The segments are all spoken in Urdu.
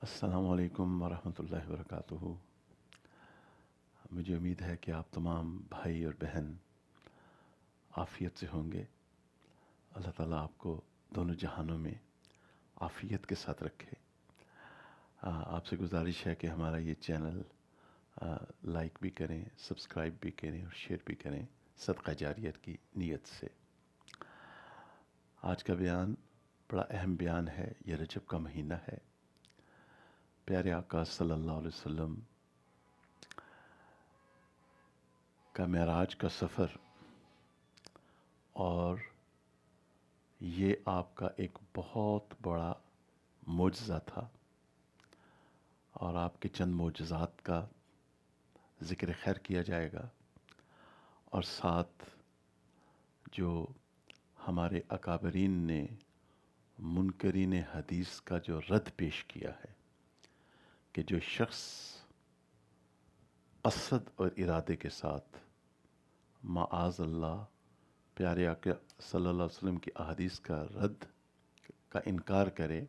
السلام علیکم ورحمۃ اللہ وبرکاتہ۔ مجھے امید ہے کہ آپ تمام بھائی اور بہن عافیت سے ہوں گے۔ اللہ تعالیٰ آپ کو دونوں جہانوں میں عافیت کے ساتھ رکھے۔ آپ سے گزارش ہے کہ ہمارا یہ چینل لائک بھی کریں، سبسکرائب بھی کریں اور شیئر بھی کریں صدقہ جاریت کی نیت سے۔ آج کا بیان بڑا اہم بیان ہے۔ یہ رجب کا مہینہ ہے۔ پیارے آقا صلی اللہ علیہ وسلم کا معراج کا سفر، اور یہ آپ کا ایک بہت بڑا معجزہ تھا، اور آپ کے چند معجزات کا ذکر خیر کیا جائے گا، اور ساتھ جو ہمارے اکابرین نے منکرین حدیث کا جو رد پیش کیا ہے کہ جو شخص قصد اور ارادے کے ساتھ معاذ اللہ پیارے آقا صلی اللہ علیہ وسلم کی احادیث کا رد کا انکار کرے،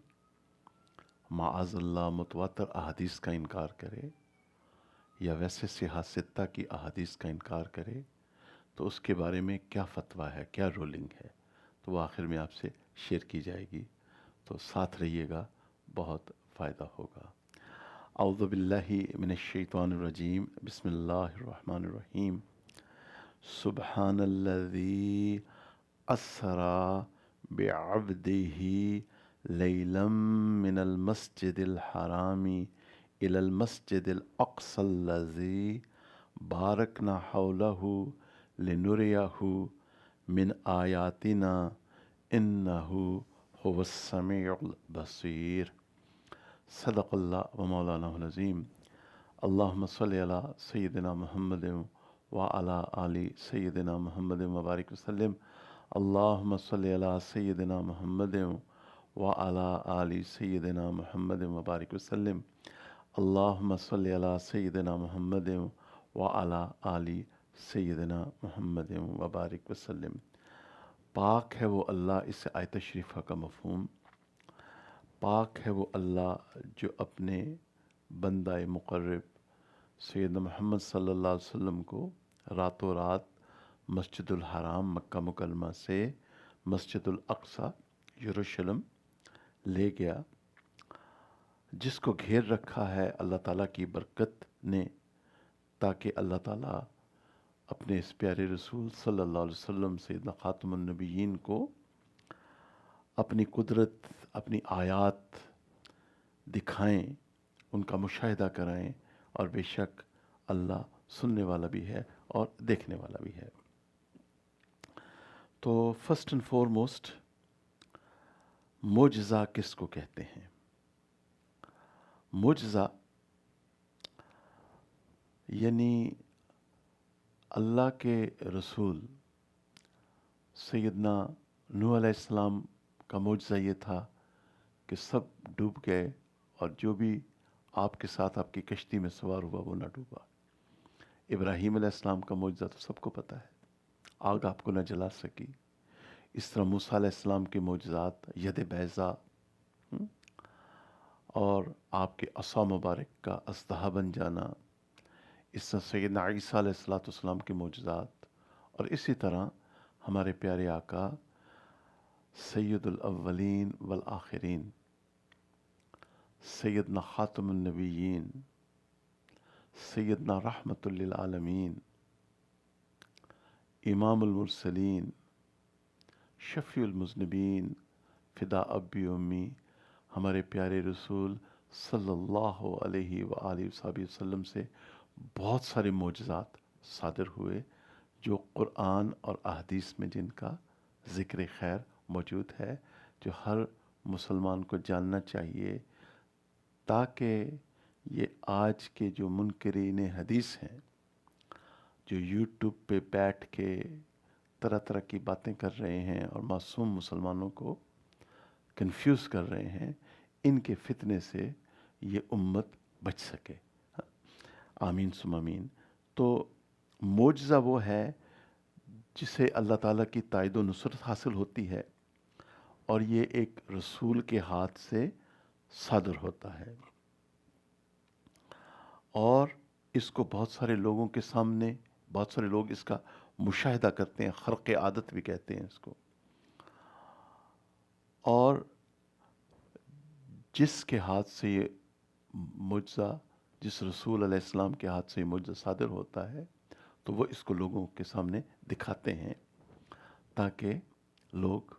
معاذ اللہ متواتر احادیث کا انکار کرے، یا ویسے صحاح ستہ کی احادیث کا انکار کرے، تو اس کے بارے میں کیا فتویٰ ہے، کیا رولنگ ہے، تو وہ آخر میں آپ سے شیئر کی جائے گی۔ تو ساتھ رہیے گا، بہت فائدہ ہوگا۔ اعوذ باللہ من الشیطان الرجیم، بسم اللہ الرحمن الرحیم۔ سبحان الذی اسری بعبدہ لیلا من المسجد الحرام الی المسجد الاقصی الذی بارکنا حولہ لنریہ من آیاتنا انہ هو السمیع البصیر۔ صدق اللہ و مولانا العظیم۔ اللہم صلی علی سیدنا محمد وعلی آل سیدنا محمد وبارک وسلم۔ اللہم صلی علی سیدنا محمد وعلی آل سیدنا محمد وبارک وسلم۔ اللہم صلی علی سیدنا محمد وعلی آل سیدنا محمد وبارک وسلم۔ پاک ہے وہ اللہ، اس سے آیت شریفہ کا مفہوم، پاک ہے وہ اللہ جو اپنے بندہ مقرب سیدنا محمد صلی اللہ علیہ وسلم کو راتوں رات مسجد الحرام مکہ مکرمہ سے مسجد الاقصی یروشلم لے گیا، جس کو گھیر رکھا ہے اللہ تعالیٰ کی برکت نے، تاکہ اللہ تعالیٰ اپنے اس پیارے رسول صلی اللہ علیہ وسلم سیدنا خاتم النبیین کو اپنی قدرت، اپنی آیات دکھائیں، ان کا مشاہدہ کرائیں، اور بے شک اللہ سننے والا بھی ہے اور دیکھنے والا بھی ہے۔ تو فرسٹ اینڈ فورموسٹ، معجزہ کس کو کہتے ہیں؟ معجزہ یعنی اللہ کے رسول سیدنا نوح علیہ السلام کا معجزہ یہ تھا کہ سب ڈوب گئے، اور جو بھی آپ کے ساتھ آپ کی کشتی میں سوار ہوا وہ نہ ڈوبا۔ ابراہیم علیہ السلام کا معجزہ تو سب کو پتہ ہے، آگ آپ کو نہ جلا سکی۔ اس طرح موسیٰ علیہ السلام کے معجزات، ید بیضا، اور آپ کے عصا مبارک کا اژدہا بن جانا، اس طرح سیدنا عیسیٰ علیہ السلام کے معجزات، اور اسی طرح ہمارے پیارے آقا سید الاولین والآخرین سیدنا خاتم النبیین سیدنا رحمت للعالمین امام المرسلین شفیع المذنبین فدا ابی امی، ہمارے پیارے رسول صلی اللہ علیہ وآلہ وصحبہ وسلم سے بہت سارے معجزات صادر ہوئے، جو قرآن اور احادیث میں جن کا ذکر خیر موجود ہے، جو ہر مسلمان کو جاننا چاہیے، تاکہ یہ آج کے جو منکرین حدیث ہیں، جو یوٹیوب پہ بیٹھ کے طرح طرح کی باتیں کر رہے ہیں اور معصوم مسلمانوں کو کنفیوز کر رہے ہیں، ان کے فتنے سے یہ امت بچ سکے۔ آمین ثم آمین۔ تو معجزہ وہ ہے جسے اللہ تعالیٰ کی تائید و نصرت حاصل ہوتی ہے، اور یہ ایک رسول کے ہاتھ سے صادر ہوتا ہے۔ اور اس کو بہت سارے لوگوں کے سامنے، بہت سارے لوگ اس کا مشاہدہ کرتے ہیں، خرق عادت بھی کہتے ہیں اس کو. اور جس کے ہاتھ سے یہ معجزہ، جس رسول علیہ السلام کے ہاتھ سے یہ معجزہ صادر ہوتا ہے، تو وہ اس کو لوگوں کے سامنے دکھاتے ہیں تاکہ لوگ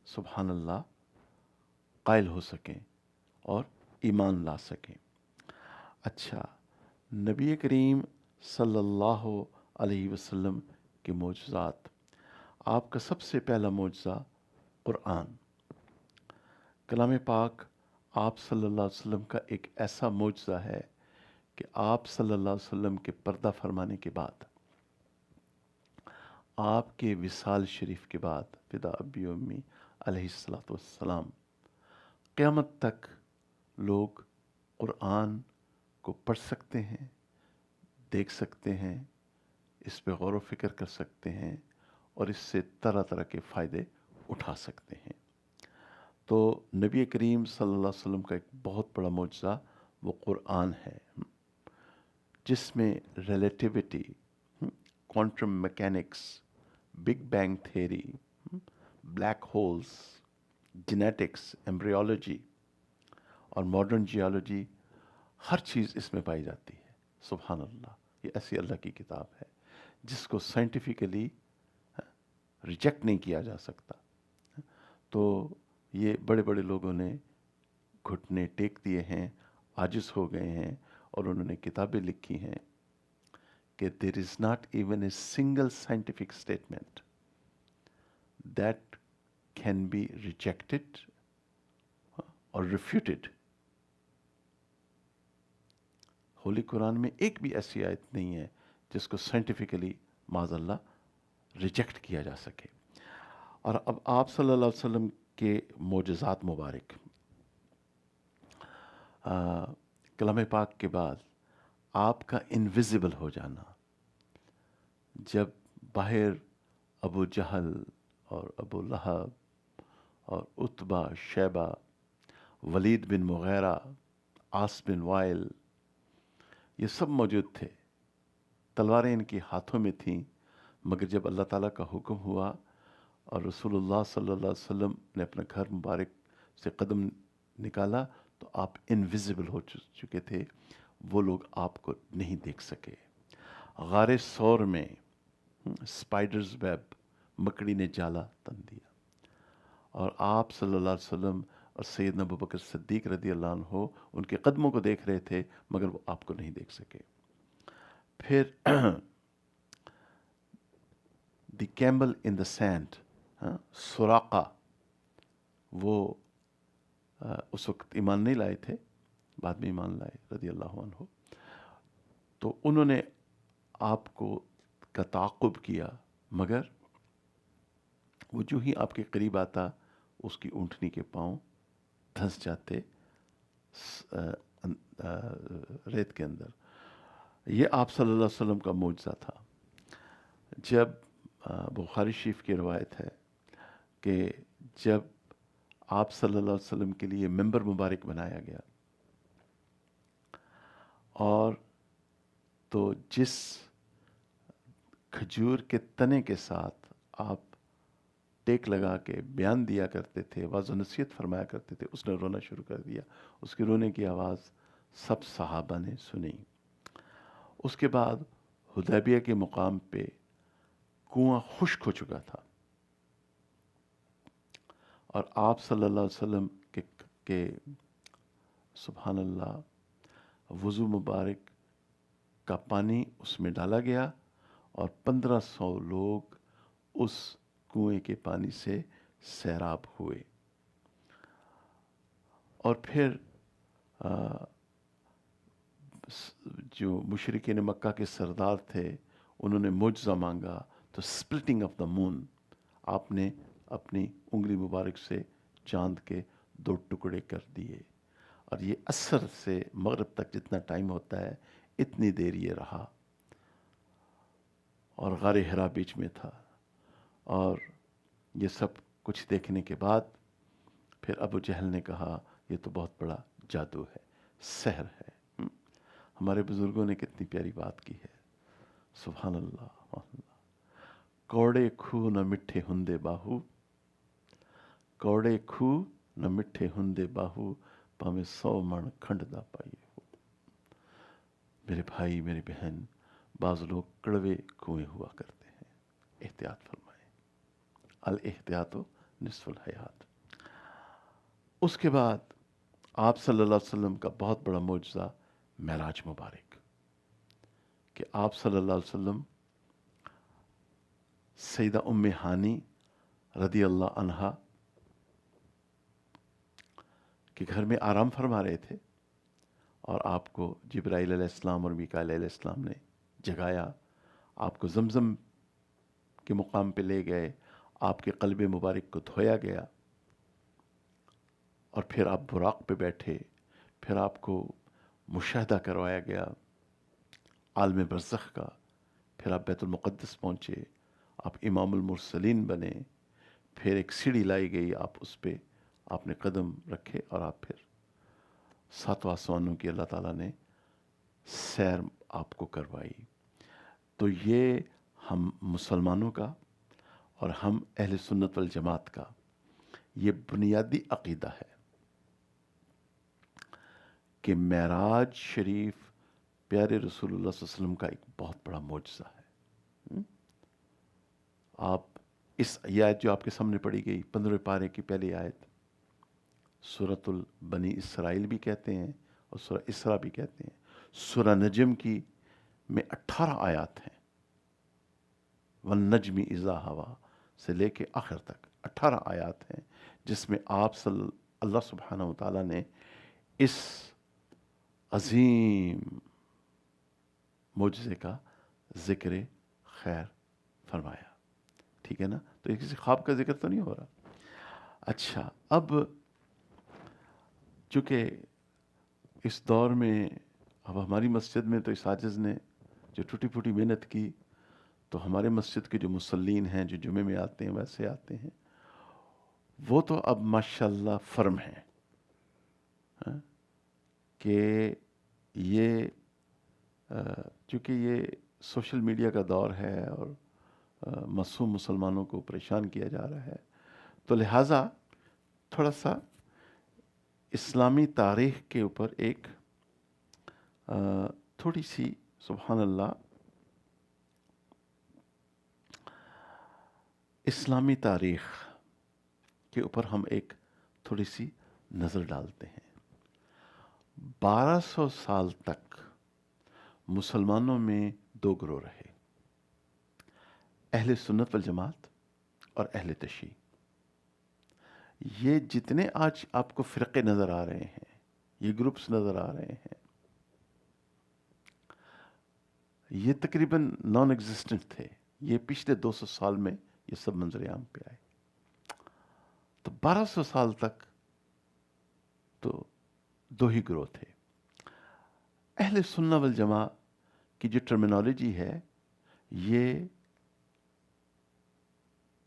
سبحان اللہ قائل ہو سکیں اور ایمان لا سکیں. اچھا، نبی کریم صلی اللہ علیہ وسلم کے معجزات. آپ کا سب سے پہلا معجزہ قرآن. کلام پاک آپ صلی اللہ علیہ وسلم کا ایک ایسا معجزہ ہے کہ آپ صلی اللہ علیہ وسلم کے پردہ فرمانے کے بعد، آپ کے وصال شریف کے بعد، فدا ابی و امی علیہ الصلاۃ والسلام، قیامت تک لوگ قرآن کو پڑھ سکتے ہیں، دیکھ سکتے ہیں، اس پہ غور و فکر کر سکتے ہیں اور اس سے طرح طرح کے فائدے اٹھا سکتے ہیں. تو نبی کریم صلی اللہ علیہ وسلم کا ایک بہت بڑا معجزہ وہ قرآن ہے، جس میں relativity, quantum mechanics, big bang theory, black holes, genetics, embryology اور ماڈرن جیولوجی، ہر چیز اس میں پائی جاتی ہے. سبحان اللہ، یہ ایسی اللہ کی کتاب ہے جس کو سائنٹیفکلی ریجیکٹ نہیں کیا جا سکتا. تو یہ بڑے بڑے لوگوں نے گھٹنے ٹیک دیے ہیں، عاجز ہو گئے ہیں، اور انہوں نے کتابیں لکھی ہیں کہ there is not even a single scientific statement that can be rejected اور ریفیوٹڈ. ہولی قرآن میں ایک بھی ایسی آیت نہیں ہے جس کو سائنٹیفکلی معاذ اللہ ریجیکٹ کیا جا سکے. اور اب آپ صلی اللہ علیہ وسلم کے معجزات مبارک. کلام پاک کے بعد آپ کا انویزیبل ہو جانا. جب باہر ابو جہل اور ابو لہب اور عتبہ، شیبہ، ولید بن مغیرہ، عاص بن وائل، یہ سب موجود تھے، تلواریں ان کے ہاتھوں میں تھیں، مگر جب اللہ تعالیٰ کا حکم ہوا اور رسول اللہ صلی اللہ علیہ وسلم نے اپنا گھر مبارک سے قدم نکالا تو آپ انویزیبل ہو چکے تھے، وہ لوگ آپ کو نہیں دیکھ سکے. غار سور میں اسپائڈرز ویب، مکڑی نے جالا تن دیا، اور آپ صلی اللہ علیہ وسلم اور سیدنا ابوبکر صدیق رضی اللہ عنہ ان کے قدموں کو دیکھ رہے تھے مگر وہ آپ کو نہیں دیکھ سکے. پھر دی کیمبل ان دا سینڈ، سراقہ، وہ اس وقت ایمان نہیں لائے تھے، بعد میں ایمان لائے رضی اللہ عنہ. تو انہوں نے آپ کو کا تعاقب کیا، مگر وہ جو ہی آپ کے قریب آتا اس کی اونٹنی کے پاؤں دھنس جاتے ریت کے اندر. یہ آپ صلی اللہ علیہ وسلم کا معجزہ تھا. جب بخاری شریف کی روایت ہے کہ جب آپ صلی اللہ علیہ وسلم کے لیے ممبر مبارک بنایا گیا، اور تو جس کھجور کے تنے کے ساتھ آپ ٹیک لگا کے بیان دیا کرتے تھے، واعظ و نصیحت فرمایا کرتے تھے، اس نے رونا شروع کر دیا. اس کے رونے کی آواز سب صحابہ نے سنی. اس کے بعد حدیبیہ کے مقام پہ کنواں خشک ہو چکا تھا، اور آپ صلی اللہ علیہ وسلم کے سبحان اللہ وضو مبارک کا پانی اس میں ڈالا گیا، اور 1500 لوگ اس کنویں کے پانی سے سیراب ہوئے. اور پھر جو مشرکین مکہ کے سردار تھے انہوں نے معجزہ مانگا، تو سپلٹنگ آف دا مون، آپ نے اپنی انگلی مبارک سے چاند کے 2 ٹکڑے کر دیے، اور یہ عصر سے مغرب تک جتنا ٹائم ہوتا ہے اتنی دیر یہ رہا، اور غار حرا بیچ میں تھا. اور یہ سب کچھ دیکھنے کے بعد پھر ابو جہل نے کہا یہ تو بہت بڑا جادو ہے، سحر ہے. ہمارے بزرگوں نے کتنی پیاری بات کی ہے، سبحان اللہ سبحان اللہ۔ کوڑے کھو نہ مٹھے ہندے باہو، کوڑے کھو نہ مٹھے ہندے باہو، پاویں 100 من کھنڈ دا پائیے ہو۔ میرے بھائی میری بہن، بعض لوگ کڑوے کنویں ہوا کرتے ہیں، احتیاط فرمائیں، الاحتیاط نصف الحیات۔ اس کے بعد آپ صلی اللہ علیہ وسلم کا بہت بڑا معجزہ معراج مبارک، کہ آپ صلی اللہ علیہ وسلم سیدہ ام ہانی رضی اللہ عنہا کے گھر میں آرام فرما رہے تھے، اور آپ کو جبرائیل علیہ السلام اور میکائیل علیہ السلام نے جگایا، آپ کو زمزم کے مقام پہ لے گئے، آپ کے قلب مبارک کو دھویا گیا، اور پھر آپ براق پہ بیٹھے، پھر آپ کو مشاہدہ کروایا گیا عالم برزخ کا، پھر آپ بیت المقدس پہنچے، آپ امام المرسلین بنے، پھر ایک سیڑھی لائی گئی، آپ اس پہ آپ نے قدم رکھے، اور آپ پھر 7 آسمانوں کی اللہ تعالیٰ نے سیر آپ کو کروائی۔ تو یہ ہم مسلمانوں کا اور ہم اہل سنت والجماعت کا یہ بنیادی عقیدہ ہے کہ معراج شریف پیارے رسول اللہ صلی اللہ علیہ وسلم کا ایک بہت بڑا معجزہ ہے۔ آپ اس آیت جو آپ کے سامنے پڑھی گئی 15 پارے کی پہلی آیت، سورۃ البنی اسرائیل بھی کہتے ہیں اور سورہ اسراء بھی کہتے ہیں، سورہ نجم کی میں 18 آیات ہیں، والنجم اذا ہوا سے لے کے آخر تک 18 آیات ہیں، جس میں آپ اللہ سبحانہ و تعالیٰ نے اس عظیم معجزے کا ذکر خیر فرمایا۔ ٹھیک ہے نا؟ تو یہ کسی خواب کا ذکر تو نہیں ہو رہا۔ اچھا، اب چونکہ اس دور میں اب ہماری مسجد میں تو اس عاجز نے جو ٹوٹی پھوٹی محنت کی، تو ہمارے مسجد کے جو مصلین ہیں جو جمعے میں آتے ہیں ویسے آتے ہیں، وہ تو اب ماشاءاللہ فرم ہیں کہ یہ چونکہ یہ سوشل میڈیا کا دور ہے اور معصوم مسلمانوں کو پریشان کیا جا رہا ہے، تو لہٰذا تھوڑا سا اسلامی تاریخ کے اوپر ایک تھوڑی سی سبحان اللہ اسلامی تاریخ کے اوپر ہم ایک تھوڑی سی نظر ڈالتے ہیں۔ 1200 سال تک مسلمانوں میں 2 گروہ رہے، اہل سنت والجماعت اور اہل تشیع۔ یہ جتنے آج آپ کو فرقے نظر آ رہے ہیں، یہ گروپس نظر آ رہے ہیں، یہ تقریباً نان ایگزسٹنٹ تھے، یہ پچھلے 200 سال میں یہ سب منظر عام پہ آئے۔ تو 1200 سال تک تو 2 ہی گروہ تھے۔ اہل سنہ والجماع کی جو ٹرمینالوجی ہے یہ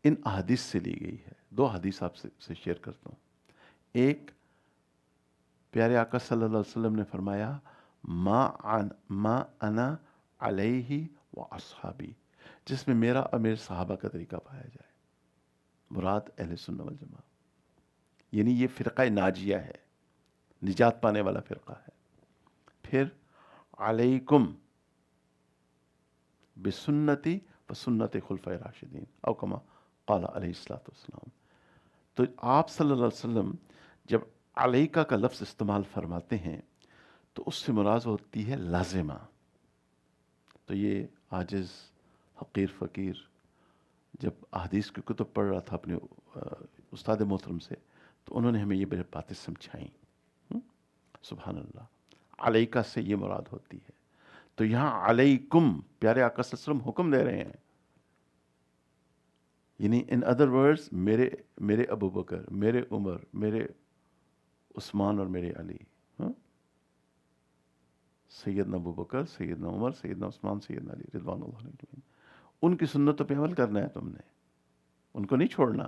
ان احادیث سے لی گئی ہے۔ 2 حدیث آپ سے شیئر کرتا ہوں۔ ایک، پیارے آقا صلی اللہ علیہ وسلم نے فرمایا ما انا علیہ و اصحابی، جس میں میرا اور میرے صحابہ کا طریقہ پایا جائے، مراد اہل سنہ والجماع، یعنی یہ فرقہ ناجیہ ہے، نجات پانے والا فرقہ ہے۔ پھر علیکم بسنتی و سنت خلفائے راشدین او کما قال علیہ الصلوۃ والسلام۔ تو آپ صلی اللہ علیہ وسلم جب علیکہ کا لفظ استعمال فرماتے ہیں تو اس سے مراد ہوتی ہے لازمہ۔ تو یہ عاجز حقیر فقیر جب احادیث کی کتب پڑھ رہا تھا اپنے استاد محترم سے، تو انہوں نے ہمیں یہ باتیں سمجھائیں۔ سبحان اللہ، علیکہ سے یہ مراد ہوتی ہے۔ تو یہاں علیکم پیارے آقا صلی اللہ علیہ وسلم حکم دے رہے ہیں، یعنی ان ادر ورڈز میرے ابو بکر، میرے عمر، میرے عثمان اور میرے علی، سیدنا ابو بکر، سیدنا عمر، سیدنا عثمان، سیدنا علی رضوان اللہ علیہم، ان کی سنتوں پہ عمل کرنا ہے تم نے، ان کو نہیں چھوڑنا،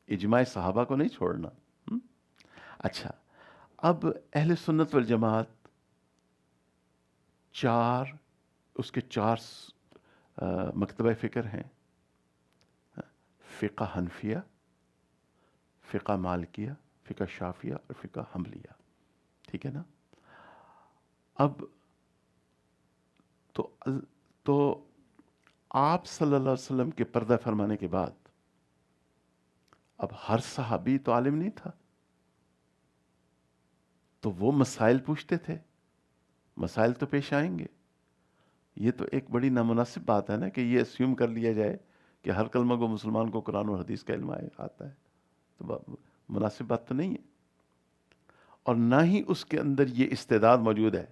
اجماع صحابہ کو نہیں چھوڑنا۔ اچھا، اب اہل سنت والجماعت اس کے چار مکتبہ فکر ہیں، فقہ حنفیہ، فقہ مالکیہ، فقہ شافیہ اور فقہ حنبلیہ، ٹھیک ہے نا؟ اب تو آپ صلی اللہ علیہ وسلم کے پردہ فرمانے کے بعد اب ہر صحابی تو عالم نہیں تھا، تو وہ مسائل پوچھتے تھے، مسائل تو پیش آئیں گے. یہ تو ایک بڑی نامناسب بات ہے نا کہ یہ اسیوم کر لیا جائے کہ ہر کلمہ کو مسلمان کو قرآن اور حدیث کا علم آتا ہے. تو مناسب بات تو نہیں ہے، اور نہ ہی اس کے اندر یہ استعداد موجود ہے.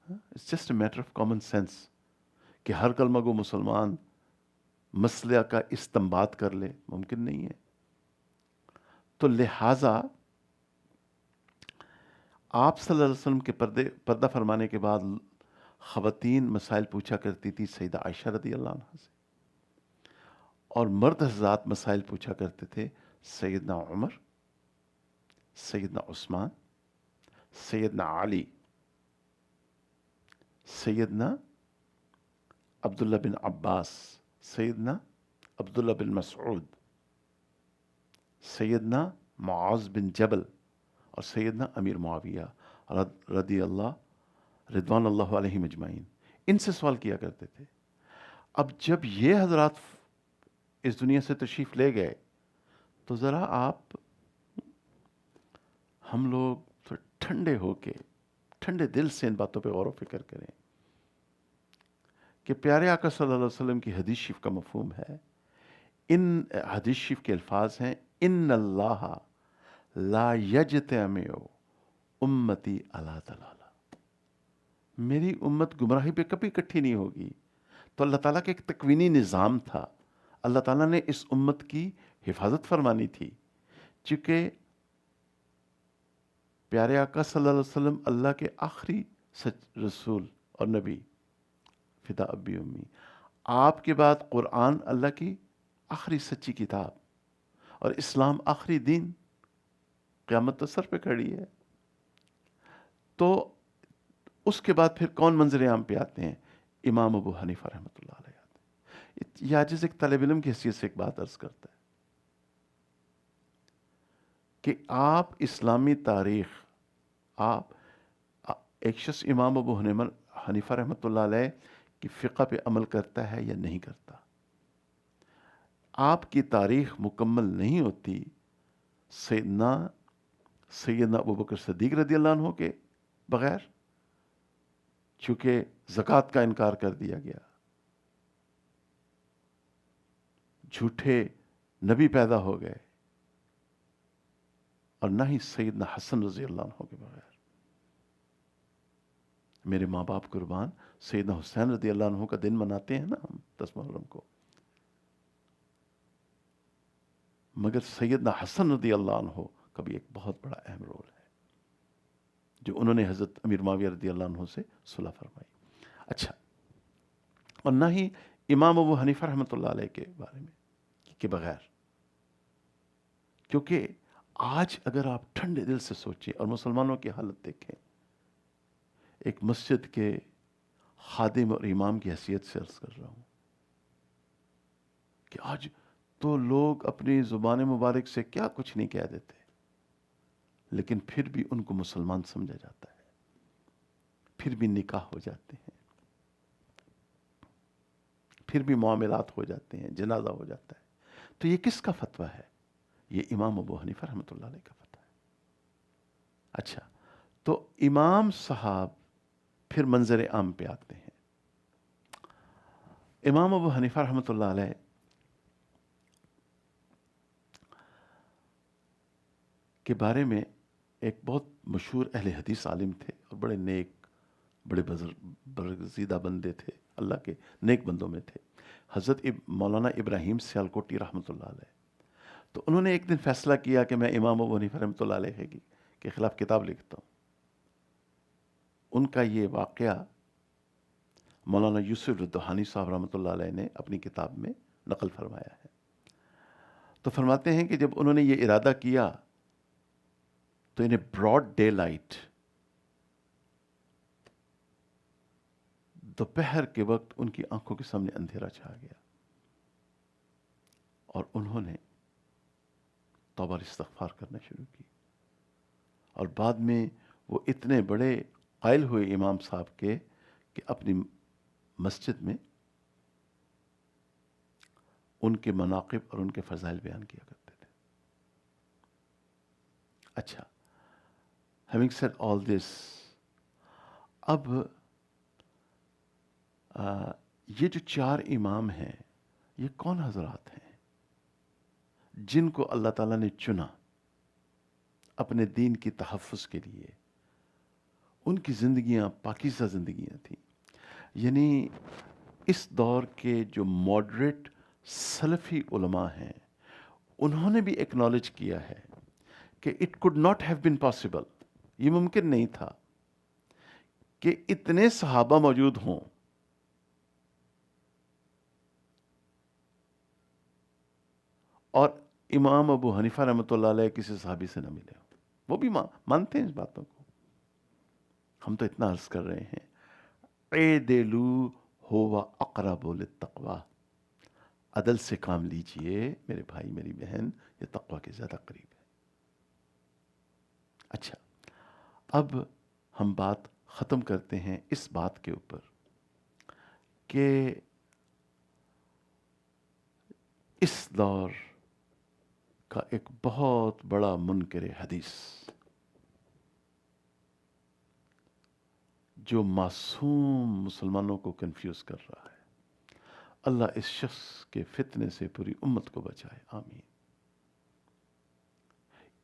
It's just a matter of common sense کہ ہر کلمہ کو مسلمان مسئلہ کا استنباط کر لے، ممکن نہیں ہے. تو لہٰذا آپ صلی اللہ علیہ وسلم کے پردہ فرمانے کے بعد خواتین مسائل پوچھا کرتی تھی سیدہ عائشہ رضی اللہ عنہ سے، اور مرد حضرات مسائل پوچھا کرتے تھے سیدنا عمر، سیدنا عثمان، سیدنا علی، سیدنا عبداللہ بن عباس، سیدنا عبداللہ بن مسعود، سیدنا معاذ بن جبل اور سیدنا امیر معاویہ رضی اللہ رضوان اللہ علیہ مجمعین. ان سے سوال کیا کرتے تھے. اب جب یہ حضرات اس دنیا سے تشریف لے گئے تو ذرا آپ ہم لوگ تھوڑے ٹھنڈے ہو کے ٹھنڈے دل سے ان باتوں پہ غور و فکر کریں کہ پیارے آقا صلی اللہ علیہ وسلم کی حدیث شریف کا مفہوم ہے. ان حدیث شریف کے الفاظ ہیں ان اللہ لا یجتمع امتی علی ضلالہ، میری امت گمراہی پہ کبھی اکٹھی نہیں ہوگی. تو اللہ تعالیٰ کا ایک تکوینی نظام تھا، اللہ تعالیٰ نے اس امت کی حفاظت فرمانی تھی. چونکہ پیارے آقا صلی اللہ علیہ وسلم اللہ کے آخری رسول اور نبی، فدا ابی امی، آپ کے بعد قرآن اللہ کی آخری سچی کتاب اور اسلام آخری دین، قیامت تو سر پہ کھڑی ہے. تو اس کے بعد پھر کون منظر عام پہ آتے ہیں؟ امام ابو حنیفہ رحمۃ اللہ علیہ. یہ عاجز ایک طالب علم کی حیثیت سے ایک بات عرض کرتا ہے کہ آپ اسلامی تاریخ، آپ ایک شخص امام ابو حنیفہ رحمۃ اللہ علیہ کی فقہ پہ عمل کرتا ہے یا نہیں کرتا، آپ کی تاریخ مکمل نہیں ہوتی سیدنا ابوبکر صدیق رضی اللہ عنہ کے بغیر، چونکہ زکوٰۃ کا انکار کر دیا گیا، جھوٹے نبی پیدا ہو گئے، اور نہ ہی سیدنا حسن رضی اللہ عنہ کے بغیر. میرے ماں باپ قربان، سیدنا حسین رضی اللہ عنہ کا دن مناتے ہیں نا ہم 10 محرم کو، مگر سیدنا حسن رضی اللہ عنہ کا بھی ایک بہت بڑا اہم رول ہے جو انہوں نے حضرت امیر معاویہ رضی اللہ عنہ سے صلح فرمائی. اچھا، اور نہ ہی امام ابو حنیفہ رحمۃ اللہ علیہ کے بارے میں کے بغیر. کیونکہ آج اگر آپ ٹھنڈے دل سے سوچیں اور مسلمانوں کی حالت دیکھیں، ایک مسجد کے خادم اور امام کی حیثیت سے عرض کر رہا ہوں کہ آج تو لوگ اپنی زبان مبارک سے کیا کچھ نہیں کہہ دیتے، لیکن پھر بھی ان کو مسلمان سمجھا جاتا ہے، پھر بھی نکاح ہو جاتے ہیں، پھر بھی معاملات ہو جاتے ہیں، جنازہ ہو جاتا ہے. تو یہ کس کا فتویٰ ہے؟ یہ امام ابو حنیفہ رحمۃ اللہ علیہ کا فتویٰ ہے. اچھا، تو امام صاحب پھر منظر عام پہ آتے ہیں. امام ابو حنیفہ رحمۃ اللہ علیہ کے بارے میں ایک بہت مشہور اہل حدیث عالم تھے اور بڑے نیک، بڑے برگزیدہ بندے تھے، اللہ کے نیک بندوں میں تھے، حضرت مولانا ابراہیم سیالکوٹی رحمۃ اللہ علیہ. تو انہوں نے ایک دن فیصلہ کیا کہ میں امام ابو حنیفہ رحمۃ اللہ علیہ کے خلاف کتاب لکھتا ہوں. ان کا یہ واقعہ مولانا یوسف ردحانی صاحب رحمۃ اللہ علیہ نے اپنی کتاب میں نقل فرمایا ہے. تو فرماتے ہیں کہ جب انہوں نے یہ ارادہ کیا تو انہیں براڈ ڈے لائٹ دوپہر کے وقت ان کی آنکھوں کے سامنے اندھیرا چھا گیا اور انہوں نے توبہ اور استغفار کرنا شروع کی، اور بعد میں وہ اتنے بڑے قائل ہوئے امام صاحب کے کہ اپنی مسجد میں ان کے مناقب اور ان کے فضائل بیان کیا کرتے تھے۔ اچھا، having said all this، اب یہ جو 4 امام ہیں، یہ کون حضرات ہیں جن کو اللہ تعالیٰ نے چنا اپنے دین کی تحفظ کے لیے؟ ان کی زندگیاں پاکیزہ زندگیاں تھیں، یعنی اس دور کے جو ماڈریٹ سلفی علماء ہیں انہوں نے بھی ایکنالج کیا ہے کہ it could not have been possible، یہ ممکن نہیں تھا کہ اتنے صحابہ موجود ہوں اور امام ابو حنیفہ رحمۃ اللہ علیہ کسی صحابی سے نہ ملے ہوں۔ وہ بھی مانتے ہیں اس باتوں کو۔ ہم تو اتنا عرض کر رہے ہیں، اعدلوا هو اقرب للتقوی، عدل سے کام لیجئے میرے بھائی میری بہن، یہ تقوی کے زیادہ قریب ہے۔ اچھا، اب ہم بات ختم کرتے ہیں اس بات کے اوپر کہ اس دور کا ایک بہت بڑا منکر حدیث جو معصوم مسلمانوں کو کنفیوز کر رہا ہے، اللہ اس شخص کے فتنے سے پوری امت کو بچائے، آمین۔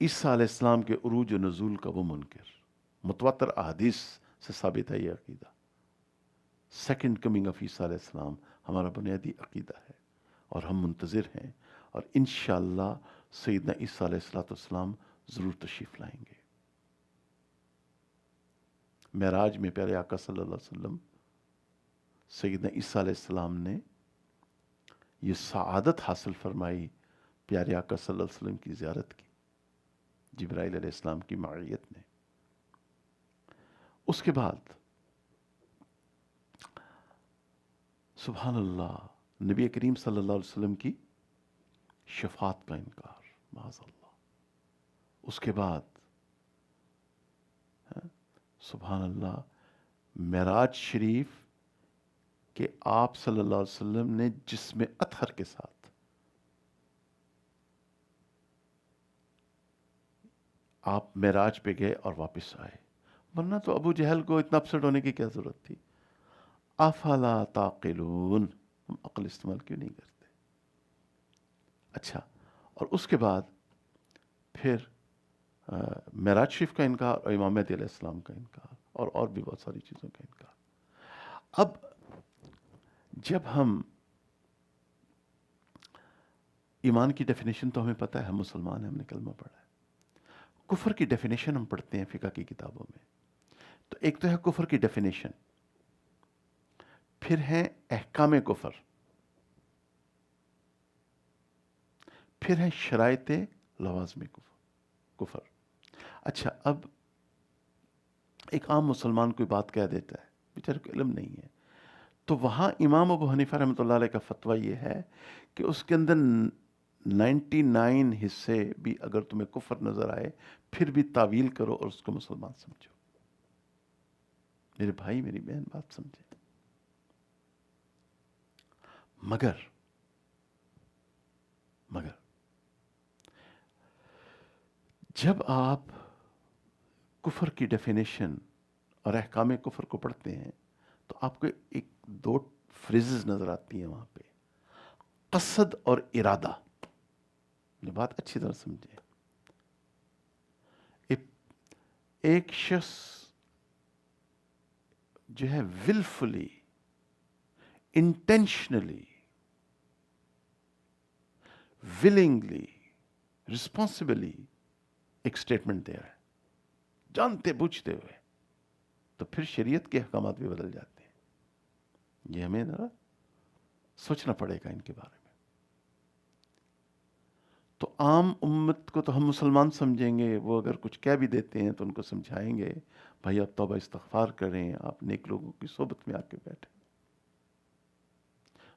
عیسیٰ علیہ السلام کے عروج و نزول کا وہ منکر، متواتر احادیث سے ثابت ہے یہ عقیدہ، سیکنڈ کمنگ آف عیسیٰ علیہ السلام ہمارا بنیادی عقیدہ ہے، اور ہم منتظر ہیں، اور انشاءاللہ سیدنا عیسیٰ علیہ السلام ضرور تشریف لائیں گے۔ معراج میں پیارے آقا صلی اللہ علیہ وسلم سیدنا عیسیٰ علیہ السلام نے یہ سعادت حاصل فرمائی، پیارے آقا صلی اللہ علیہ وسلم کی زیارت کی جبرائیل علیہ السلام کی معیت میں۔ اس کے بعد سبحان اللہ، نبی کریم صلی اللہ علیہ وسلم کی شفاعت کا انکار، معاذ اللہ۔ اس کے بعد سبحان اللہ، معراج شریف کہ آپ صلی اللہ علیہ وسلم نے جسم اطہر کے ساتھ آپ معراج پہ گئے اور واپس آئے، ورنہ تو ابو جہل کو اتنا اپسٹ ہونے کی کیا ضرورت تھی؟ افلا تعقلون، ہم عقل استعمال کیوں نہیں کرتے؟ اچھا، اور اس کے بعد پھر معراج شریف کا انکار اور امام مہدی علیہ السلام کا انکار، اور بھی بہت ساری چیزوں کا انکار۔ اب جب ہم ایمان کی ڈیفینیشن تو ہمیں پتہ ہے، ہم مسلمان ہیں، ہم نے کلمہ پڑھا ہے۔ کفر کی ڈیفینیشن ہم پڑھتے ہیں فقہ کی کتابوں میں، تو ایک تو ہے کفر کی ڈیفینیشن، پھر ہے احکام کفر، پھر ہے شرائط لوازم کفر۔ اچھا، اب ایک عام مسلمان کوئی بات کہہ دیتا ہے، بیچارے کو علم نہیں ہے، تو وہاں امام ابو حنیفہ رحمۃ اللہ علیہ کا فتویٰ یہ ہے کہ اس کے اندر 99 حصے بھی اگر تمہیں کفر نظر آئے پھر بھی تعویل کرو اور اس کو مسلمان سمجھو۔ میرے بھائی میری بہن بات سمجھے، مگر جب آپ کفر کی ڈیفینیشن اور احکام کفر کو پڑھتے ہیں تو آپ کو ایک دو فریزز نظر آتی ہیں وہاں پہ، قصد اور ارادہ۔ یہ بات اچھی طرح سمجھیں، ایک شخص جو ہے willfully، intentionally، willingly، responsibly ایک سٹیٹمنٹ دے رہا ہے جانتے بوجھتے ہوئے، تو پھر شریعت کے احکامات بھی بدل جاتے ہیں۔ یہ ہمیں ذرا سوچنا پڑے گا ان کے بارے میں۔ تو عام امت کو تو ہم مسلمان سمجھیں گے، وہ اگر کچھ کہہ بھی دیتے ہیں تو ان کو سمجھائیں گے، بھائی آپ توبہ استغفار کریں، آپ نیک لوگوں کی صحبت میں آ کے بیٹھیں۔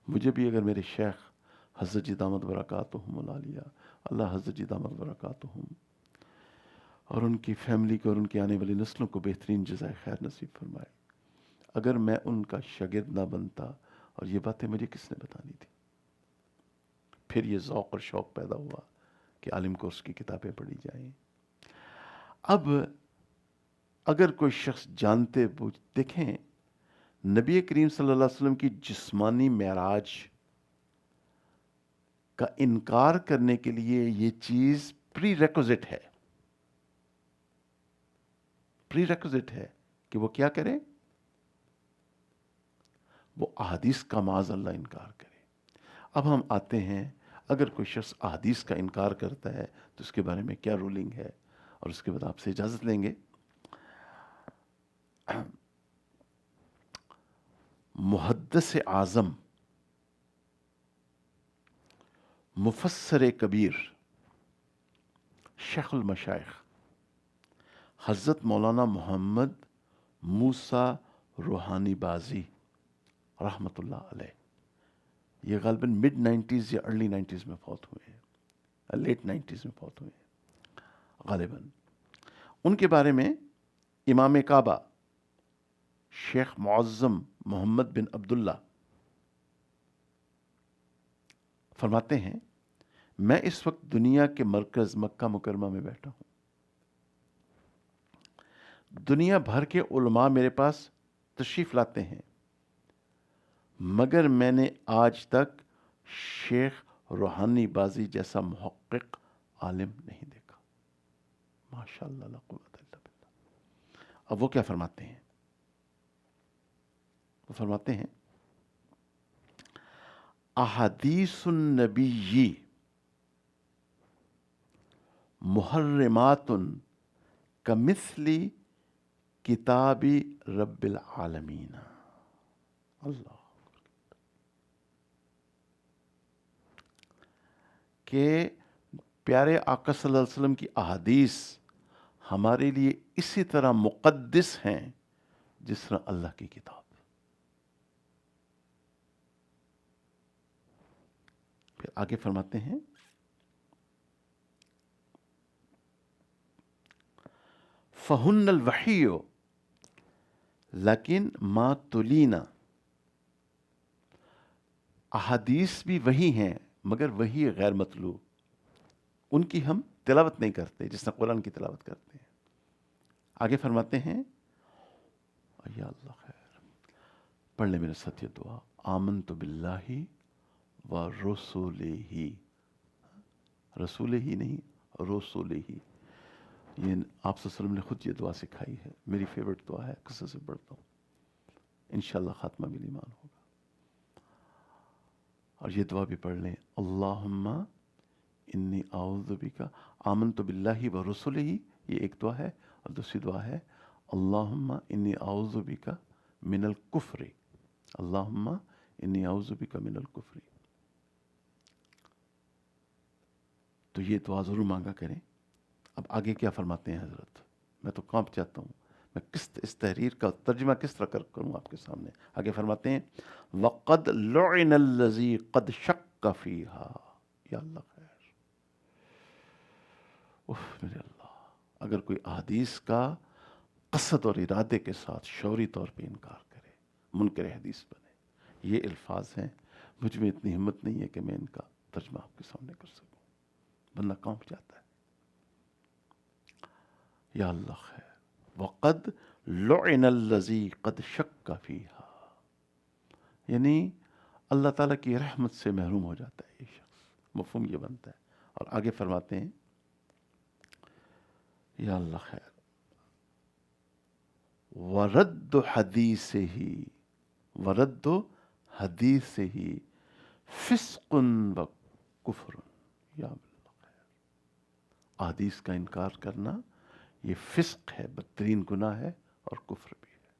مجھے بھی اگر میرے شیخ حضرت جی دامت برکاتہم العالیہ، اللہ حضرت جی دامت برکاتہم اور ان کی فیملی کو اور ان کی آنے والی نسلوں کو بہترین جزائے خیر نصیب فرمائے، اگر میں ان کا شاگرد نہ بنتا، اور یہ باتیں مجھے کس نے بتانی تھی، پھر یہ ذوق اور شوق پیدا ہوا کہ عالم کورس کی کتابیں پڑھی جائیں۔ اب اگر کوئی شخص جانتے بوجھ، دیکھیں نبی کریم صلی اللہ علیہ وسلم کی جسمانی معراج کا انکار کرنے کے لیے یہ چیز پری ریکوزٹ ہے، پری ریکوزٹ ہے کہ وہ کیا کرے، وہ احادیث کا معاذ اللہ انکار کرے۔ اب ہم آتے ہیں، اگر کوئی شخص احادیث کا انکار کرتا ہے تو اس کے بارے میں کیا رولنگ ہے، اور اس کے بعد آپ سے اجازت لیں گے۔ محدث اعظم، مفسر کبیر، شیخ المشائخ حضرت مولانا محمد موسیٰ روحانی بازی رحمۃ اللہ علیہ، یہ غالباً مڈ 90s یا ارلی 90s میں فوت ہوئے ہیں، لیٹ 90s میں فوت ہوئے ہیں غالباً۔ ان کے بارے میں امام کعبہ شیخ معظم محمد بن عبداللہ فرماتے ہیں، میں اس وقت دنیا کے مرکز مکہ مکرمہ میں بیٹھا ہوں، دنیا بھر کے علماء میرے پاس تشریف لاتے ہیں، مگر میں نے آج تک شیخ روحانی بازی جیسا محقق عالم نہیں دیکھا۔ ماشاء اللہ لا قوت الا باللہ۔ اب وہ کیا فرماتے ہیں؟ وہ فرماتے ہیں احادیث النبی محرمات کمثل کتاب رب العالمین۔ اللہ، کہ پیارے آقا صلی اللہ علیہ وسلم کی احادیث ہمارے لیے اسی طرح مقدس ہیں جس طرح اللہ کی کتاب۔ پھر آگے فرماتے ہیں فہن الوحی لیکن ما تلینا، احادیث بھی وہی ہیں مگر وہی غیر مطلوب، ان کی ہم تلاوت نہیں کرتے جس طرح قرآن کی تلاوت کرتے ہیں۔ آگے فرماتے ہیں یا اللہ خیر، پڑھ لیں میرے ساتھ یہ دعا، آمنت باللہ و رسولہ، رسول ہی نہیں رسول ہی، یہ آپ صلی اللہ علیہ وسلم نے خود یہ دعا سکھائی ہے، میری فیورٹ دعا ہے، قصے سے پڑھتا ہوں، انشاءاللہ خاتمہ بھی ایمان ہوگا۔ اور یہ دعا بھی پڑھ لیں، اللہم انی اعوذ بک، آمنت باللہ و رسولہ، یہ ایک دعا ہے، اور دوسری دعا ہے اللہم انی اعوذ بک من الکفر، اللہم انی اعوذ بک من الکفر۔ تو یہ دعا ضرور مانگا کریں۔ اب آگے کیا فرماتے ہیں حضرت، میں تو کانپ جاتا ہوں، میں اس تحریر کا ترجمہ کس طرح کروں آپ کے سامنے۔ آگے فرماتے ہیں وَقَدْ لُعِنَ الَّذِي قَدْ شَكَّ فِيهَا، یا اللہ خیر، میرے اللہ، اگر کوئی احادیث کا قصد اور ارادے کے ساتھ شعوری طور پہ انکار کرے، منکر حدیث بنے، یہ الفاظ ہیں، مجھ میں اتنی ہمت نہیں ہے کہ میں ان کا ترجمہ آپ کے سامنے کر سکوں، بندہ کانپ جاتا ہے۔ یا اللہ خیر، وَقَدْ لُعِنَ الَّذِي قَدْ شَكَّ فِيهَا، یعنی اللہ تعالیٰ کی رحمت سے محروم ہو جاتا ہے یہ شخص، مفہوم یہ بنتا ہے۔ اور آگے فرماتے ہیں یا اللہ خیر، وَرَدُّ حَدِيثِهِ، وَرَدُّ حَدِيثِهِ فِسْقٌ وَكُفْرٌ، یا اللہ خیر، احادیث کا انکار کرنا یہ فسق ہے، بدترین گناہ ہے اور کفر بھی ہے۔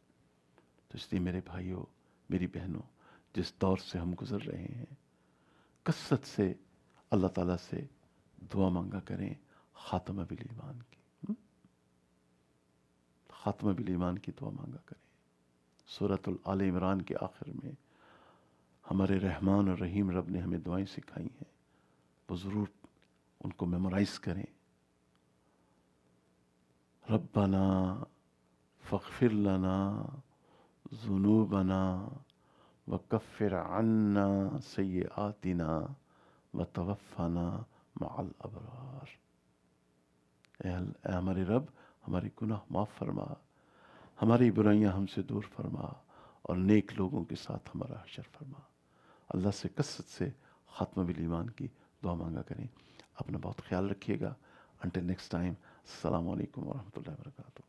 تو اس لیے میرے بھائیوں، میری بہنوں، جس دور سے ہم گزر رہے ہیں، کثرت سے اللہ تعالیٰ سے دعا مانگا کریں خاتمہ بالایمان کی، خاتمہ بالایمان کی دعا مانگا کریں۔ سورۃ آل عمران کے آخر میں ہمارے رحمان اور رحیم رب نے ہمیں دعائیں سکھائی ہیں، وہ ضرور ان کو میمورائز کریں. ربنا فاغفر لنا ذنوبنا وکفر عنا سیئاتنا وتوفنا مع الابرار. اے ہمارے رب، ہمارے گناہ معاف فرما، ہماری برائیاں ہم سے دور فرما، اور نیک لوگوں کے ساتھ ہمارا حشر فرما. اللہ سے کثرت سے خاتمہ بالایمان کی دعا مانگا کریں. اپنا بہت خیال رکھیے گا. انٹل نیکسٹ ٹائم، السلام علیکم ورحمۃ اللہ وبرکاتہ.